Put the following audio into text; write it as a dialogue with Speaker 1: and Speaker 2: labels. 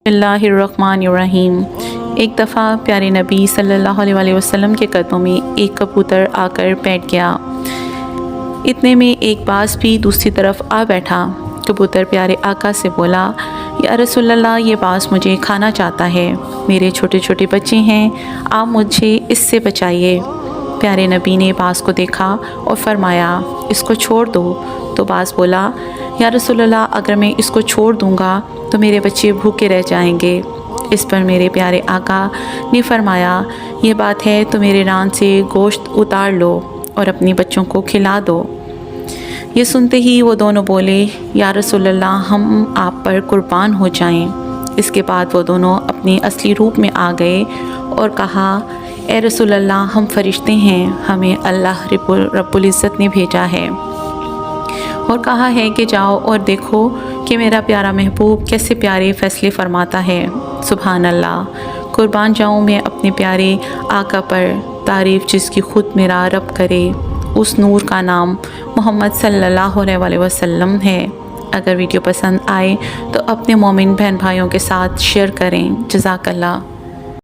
Speaker 1: बिस्मिल्लाहिर्रहमानिर्रहीम। एक दफ़ा प्यारे नबी सल्लल्लाहु अलैहि वसल्लम के कदमों में एक कबूतर आकर बैठ गया। इतने में एक बाज़ भी दूसरी तरफ आ बैठा। कबूतर प्यारे आका से बोला, या रसूलल्लाह, ये बाज़ मुझे खाना चाहता है, मेरे छोटे छोटे बच्चे हैं, आप मुझे इससे बचाइए। प्यारे नबी ने बाज़ को देखा और फरमाया, इसको छोड़ दो। तो बाज़ बोला, या रसूलल्लाह, अगर मैं इसको छोड़ दूँगा तो मेरे बच्चे भूखे रह जाएंगे। इस पर मेरे प्यारे आका ने फरमाया, ये बात है तो मेरे रान से गोश्त उतार लो और अपने बच्चों को खिला दो। ये सुनते ही वो दोनों बोले, या रसूलल्लाह, हम आप पर कुर्बान हो जाएं। इसके बाद वो दोनों अपने असली रूप में आ गए और कहा, ए रसूलल्लाह, हम फरिश्ते हैं, हमें अल्लाह रब्बुल इज़्ज़त ने भेजा है और कहा है कि जाओ और देखो कि मेरा प्यारा महबूब कैसे प्यारे फ़ैसले फ़रमाता है। सुभान अल्लाह, कुर्बान जाऊँ मैं अपने प्यारे आका पर, तारीफ़ जिसकी ख़ुद मेरा रब करे। उस नूर का नाम मोहम्मद सल्लल्लाहु अलैहि वसल्लम है। अगर वीडियो पसंद आए तो अपने मोमिन बहन भाइयों के साथ शेयर करें। जज़ाकल्लाह।